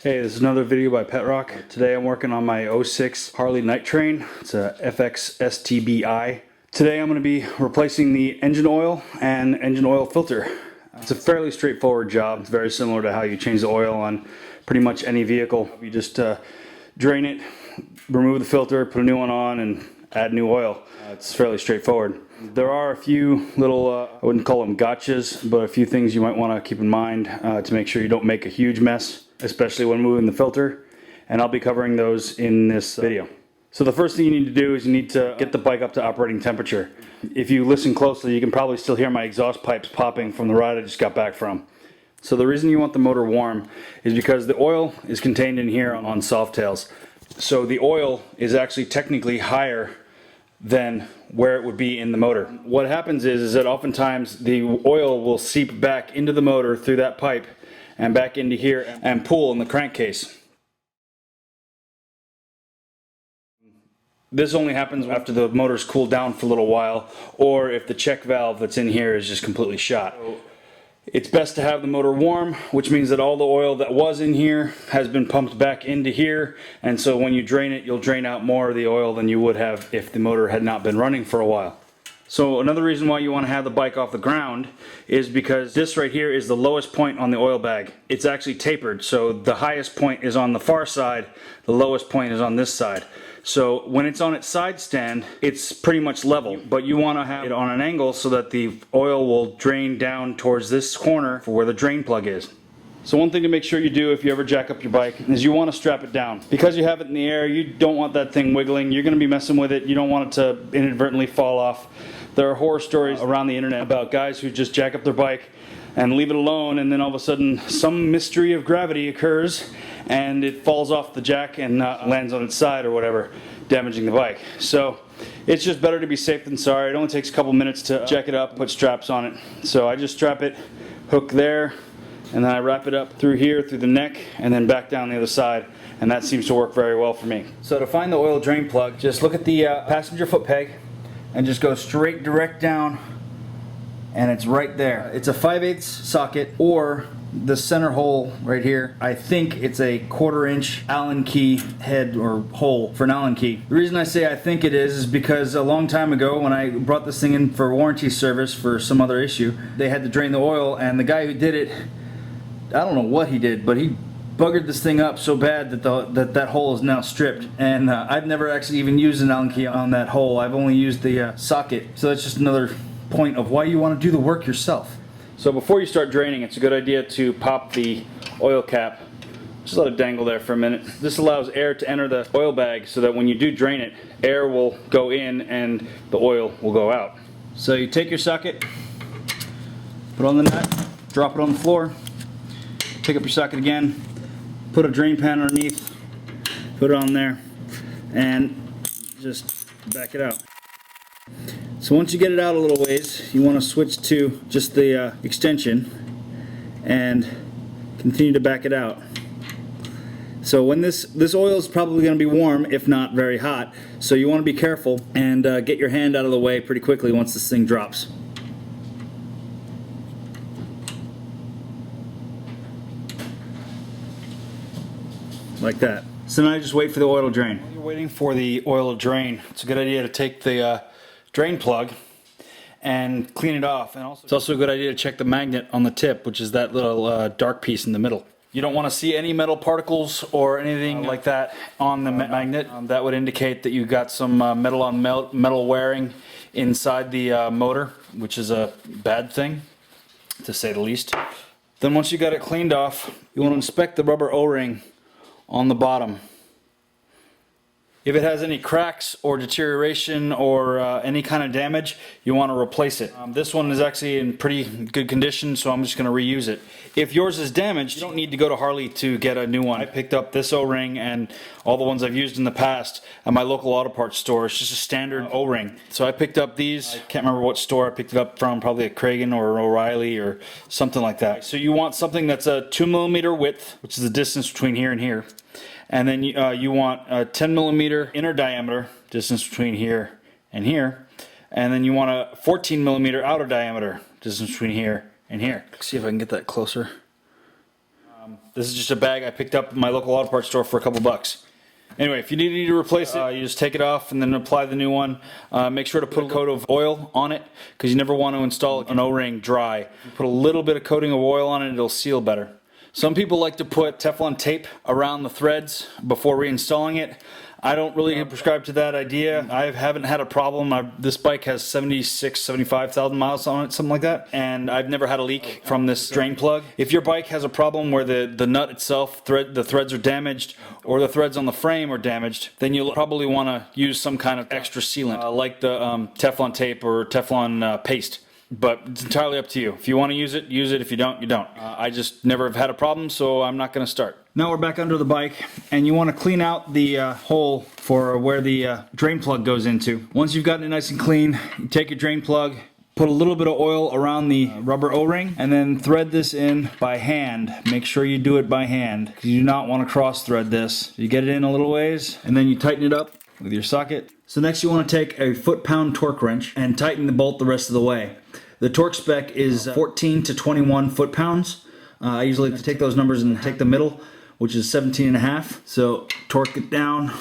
Hey, this is another video by PetRock. Today I'm working on my 06 Harley Night Train. It's a FXSTBI. Today I'm going to be replacing the engine oil and engine oil filter. It's a fairly straightforward job. It's very similar to how you change the oil on pretty much any vehicle. You just drain it, remove the filter, put a new one on, and add new oil. It's fairly straightforward. There are a few little, I wouldn't call them gotchas, but a few things you might want to keep in mind to make sure you don't make a huge mess, especially when moving the filter, and I'll be covering those in this video. So the first thing you need to do is you need to get the bike up to operating temperature. If you listen closely, you can probably still hear my exhaust pipes popping from the ride I just got back from. So the reason you want the motor warm is because the oil is contained in here on Softails. So the oil is actually technically higher than where it would be in the motor. What happens is that oftentimes the oil will seep back into the motor through that pipe and back into here and pool in the crankcase. This only happens after the motor's cooled down for a little while, or if the check valve that's in here is just completely shot. It's best to have the motor warm, which means that all the oil that was in here has been pumped back into here, and so when you drain it, you'll drain out more of the oil than you would have if the motor had not been running for a while. So another reason why you want to have the bike off the ground is because this right here is the lowest point on the oil bag. It's actually tapered, so the highest point is on the far side, the lowest point is on this side. So when it's on its side stand, it's pretty much level, but you want to have it on an angle so that the oil will drain down towards this corner for where the drain plug is. So one thing to make sure you do if you ever jack up your bike is you want to strap it down. Because you have it in the air, you don't want that thing wiggling. You're going to be messing with it. You don't want it to inadvertently fall off. There are horror stories around the internet about guys who just jack up their bike and leave it alone, and then all of a sudden some mystery of gravity occurs and it falls off the jack and lands on its side or whatever, damaging the bike. So it's just better to be safe than sorry. It only takes a couple minutes to jack it up, put straps on it. So I just strap it, hook there, and then I wrap it up through here, through the neck, and then back down the other side, and that seems to work very well for me. So to find the oil drain plug, just look at the passenger foot peg and just go straight direct down, and it's right there. It's a 5/8 socket, or the center hole right here, I think it's a 1/4 inch Allen key head or hole for an Allen key. The reason I say I think it is because a long time ago when I brought this thing in for warranty service for some other issue, they had to drain the oil, and the guy who did it, I don't know what he did, but he buggered this thing up so bad that that hole is now stripped. And I've never actually even used an Allen key on that hole. I've only used the socket. So that's just another point of why you want to do the work yourself. So before you start draining, it's a good idea to pop the oil cap. Just let it dangle there for a minute. This allows air to enter the oil bag so that when you do drain it, air will go in and the oil will go out. So you take your socket, put it on the nut, drop it on the floor, pick up your socket again, put a drain pan underneath, put it on there, and just back it out. So once you get it out a little ways, you want to switch to just the extension and continue to back it out. So when this oil is probably going to be warm, if not very hot, so you want to be careful and get your hand out of the way pretty quickly once this thing drops. Like that. So now you just wait for the oil to drain. While you're waiting for the oil to drain, it's a good idea to take the drain plug and clean it off. And also, it's also a good idea to check the magnet on the tip, which is that little dark piece in the middle. You don't want to see any metal particles or anything like that on the magnet. That would indicate that you got some metal on metal wearing inside the motor, which is a bad thing, to say the least. Then once you got it cleaned off, you want to inspect the rubber O-ring on the bottom. If it has any cracks or deterioration or any kind of damage, you want to replace it. This one is actually in pretty good condition, so I'm just going to reuse it. If yours is damaged, you don't need to go to Harley to get a new one. I picked up this O-ring and all the ones I've used in the past at my local auto parts store. It's just a standard O-ring. So I picked up these. I can't remember what store I picked it up from, probably at Kragen or O'Reilly or something like that. So you want something that's a 2mm width, which is the distance between here and here. And then you want a 10mm inner diameter, distance between here and here. And then you want a 14mm outer diameter, distance between here and here. Let's see if I can get that closer. This is just a bag I picked up at my local auto parts store for a couple bucks. Anyway, if you need to replace it, you just take it off and then apply the new one. Make sure to put a coat of oil on it because you never want to install an O-ring dry. You put a little bit of coating of oil on it, it'll seal better. Some people like to put Teflon tape around the threads before reinstalling it. I don't really prescribe to that idea. I haven't had a problem. This bike has 76, 75,000 miles on it, something like that, and I've never had a leak from this drain plug. If your bike has a problem where the nut itself, the threads are damaged, or the threads on the frame are damaged, then you'll probably want to use some kind of extra sealant, like the Teflon tape or Teflon paste. But it's entirely up to you. If you want to use it, use it. If you don't, you don't. I just never have had a problem, so I'm not going to start. Now we're back under the bike, and you want to clean out the hole for where the drain plug goes into. Once you've gotten it nice and clean, you take your drain plug, put a little bit of oil around the rubber O-ring, and then thread this in by hand. Make sure you do it by hand, because you do not want to cross thread this. You get it in a little ways, and then you tighten it up with your socket. So next you want to take a foot-pound torque wrench and tighten the bolt the rest of the way. The torque spec is 14 to 21 foot-pounds. I usually like to take those numbers and take the middle, which is 17.5. So torque it down.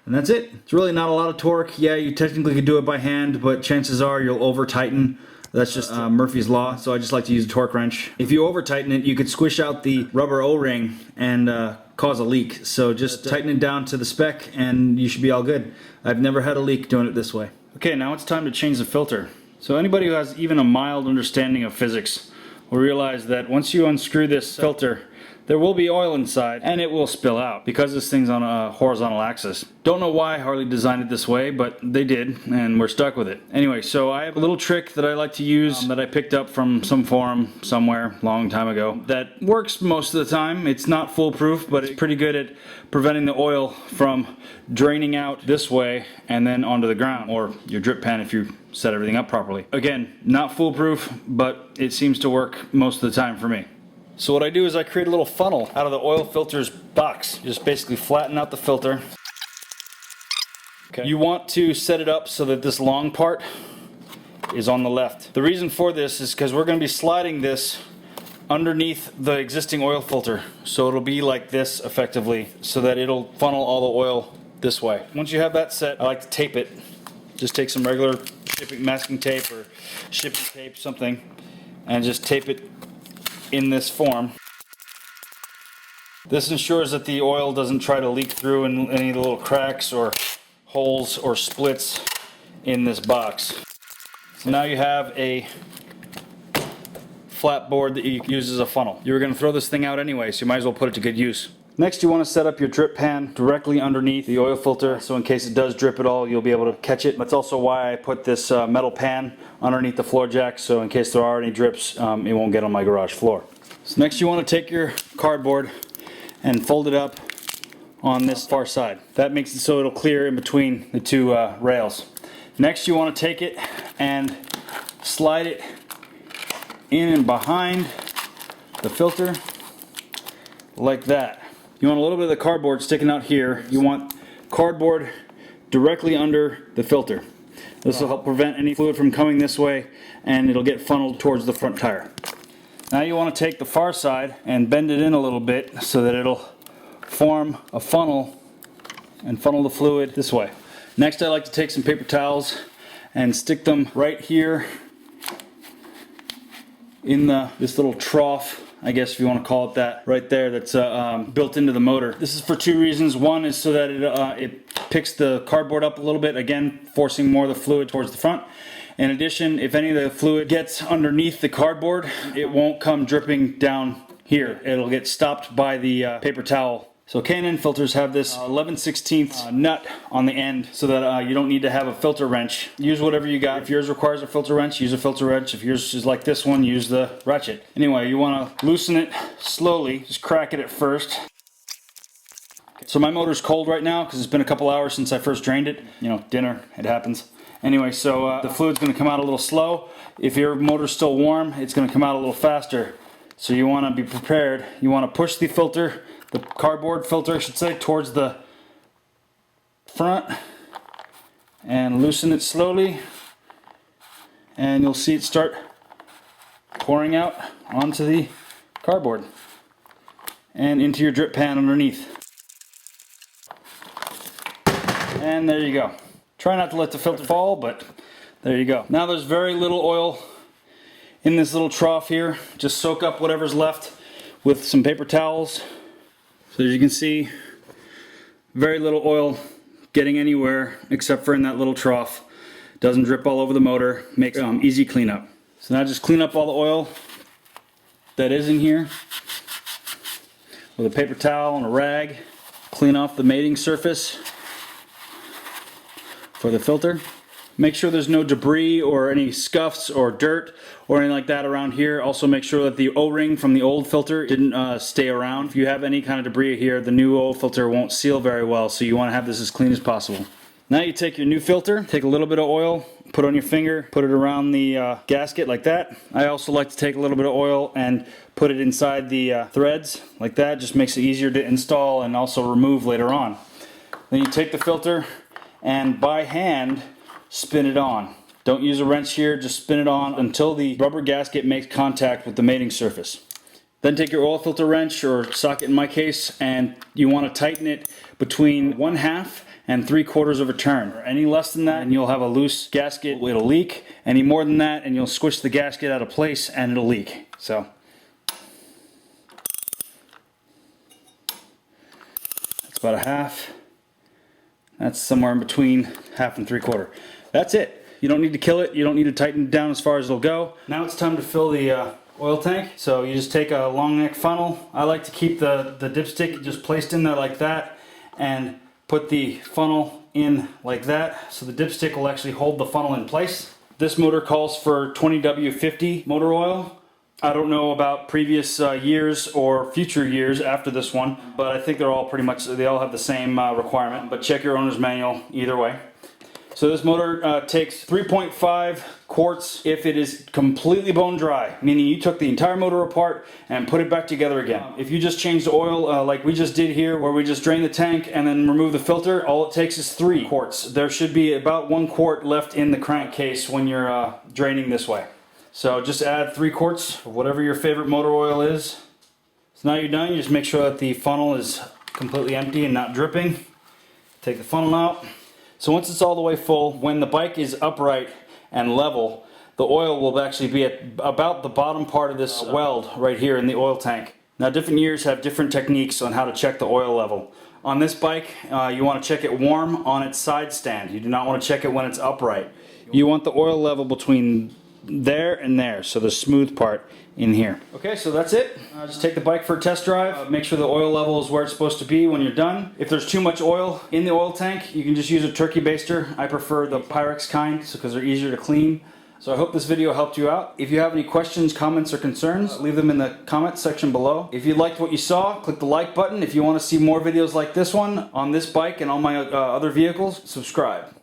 And that's it. It's really not a lot of torque. Yeah, you technically could do it by hand, but chances are you'll over-tighten. That's just Murphy's Law, so I just like to use a torque wrench. If you over-tighten it, you could squish out the rubber O-ring and cause a leak. So just tighten it down to the spec and you should be all good. I've never had a leak doing it this way. Okay, now it's time to change the filter. So anybody who has even a mild understanding of physics will realize that once you unscrew this filter, there will be oil inside and it will spill out because this thing's on a horizontal axis. Don't know why Harley designed it this way, but they did and we're stuck with it. Anyway, so I have a little trick that I like to use that I picked up from some forum somewhere a long time ago that works most of the time. It's not foolproof, but it's pretty good at preventing the oil from draining out this way and then onto the ground, or your drip pan if you set everything up properly. Again, not foolproof, but it seems to work most of the time for me. So what I do is I create a little funnel out of the oil filter's box. Just basically flatten out the filter. Okay. You want to set it up so that this long part is on the left. The reason for this is because we're going to be sliding this underneath the existing oil filter. So it'll be like this effectively, so that it'll funnel all the oil this way. Once you have that set, I like to tape it. Just take some regular shipping masking tape or shipping tape, something, and just tape it in this form. This ensures that the oil doesn't try to leak through in any of the little cracks or holes or splits in this box. So now you have a flat board that you use as a funnel. You were going to throw this thing out anyway, so you might as well put it to good use. Next, you want to set up your drip pan directly underneath the oil filter, so in case it does drip at all, you'll be able to catch it. That's also why I put this metal pan underneath the floor jack, so in case there are any drips, it won't get on my garage floor. So next you want to take your cardboard and fold it up on this far side. That makes it so it'll clear in between the two rails. Next you want to take it and slide it in and behind the filter like that. You want a little bit of the cardboard sticking out here. You want cardboard directly under the filter. This will help prevent any fluid from coming this way, and it'll get funneled towards the front tire. Now you want to take the far side and bend it in a little bit so that it'll form a funnel and funnel the fluid this way. Next, I like to take some paper towels and stick them right here in this little trough, I guess if you want to call it that, right there, that's built into the motor. This is for two reasons. One is so that it picks the cardboard up a little bit, again forcing more of the fluid towards the front. In addition, if any of the fluid gets underneath the cardboard, it won't come dripping down here. It'll get stopped by the paper towel. So K&N filters have this 11/16 nut on the end so that you don't need to have a filter wrench. Use whatever you got. If yours requires a filter wrench, use a filter wrench. If yours is like this one, use the ratchet. Anyway, you want to loosen it slowly. Just crack it at first. So my motor's cold right now because it's been a couple hours since I first drained it. You know, dinner, it happens. Anyway, so the fluid's going to come out a little slow. If your motor's still warm, it's going to come out a little faster. So you want to be prepared. You want to push the filter, the cardboard filter I should say, towards the front and loosen it slowly, and you'll see it start pouring out onto the cardboard and into your drip pan underneath. And there you go. Try not to let the filter fall, but there you go. Now there's very little oil in this little trough here. Just soak up whatever's left with some paper towels. So as you can see, very little oil getting anywhere except for in that little trough. Doesn't drip all over the motor. Makes easy cleanup. So now just clean up all the oil that is in here with a paper towel and a rag. Clean off the mating surface for the filter. Make sure there's no debris or any scuffs or dirt or anything like that around here. Also make sure that the O-ring from the old filter didn't stay around. If you have any kind of debris here, the new old filter won't seal very well, so you want to have this as clean as possible. Now you take your new filter, take a little bit of oil, put it on your finger, put it around the gasket like that. I also like to take a little bit of oil and put it inside the threads like that. Just makes it easier to install and also remove later on. Then you take the filter and by hand spin it on. Don't use a wrench here, just spin it on until the rubber gasket makes contact with the mating surface. Then take your oil filter wrench or socket in my case, and you want to tighten it between 1/2 and 3/4 of a turn. Any less than that and you'll have a loose gasket, it'll leak. Any more than that and you'll squish the gasket out of place and it'll leak. So that's about 1/2. That's somewhere in between 1/2 and 3/4. That's it. You don't need to kill it. You don't need to tighten it down as far as it'll go. Now it's time to fill the oil tank. So you just take a long neck funnel. I like to keep the dipstick just placed in there like that and put the funnel in like that. So the dipstick will actually hold the funnel in place. This motor calls for 20W50 motor oil. I don't know about previous years or future years after this one, but I think they're all pretty much, they all have the same requirement, but check your owner's manual either way. So this motor takes 3.5 quarts if it is completely bone dry, meaning you took the entire motor apart and put it back together again. If you just change the oil like we just did here, where we just drain the tank and then remove the filter, all it takes is 3 quarts. There should be about 1 quart left in the crankcase when you're draining this way. So just add 3 quarts of whatever your favorite motor oil is. So now you're done, you just make sure that the funnel is completely empty and not dripping. Take the funnel out. So once it's all the way full, when the bike is upright and level, the oil will actually be at about the bottom part of this weld right here in the oil tank. Now different years have different techniques on how to check the oil level. On this bike, you want to check it warm on its side stand. You do not want to check it when it's upright. You want the oil level between there and there, so the smooth part in here. Okay, so that's it. Just take the bike for a test drive. Make sure the oil level is where it's supposed to be when you're done. If there's too much oil in the oil tank, you can just use a turkey baster. I prefer the Pyrex kind because they're easier to clean. So I hope this video helped you out. If you have any questions, comments, or concerns, leave them in the comments section below. If you liked what you saw, click the like button. If you want to see more videos like this one on this bike and all my other vehicles, subscribe.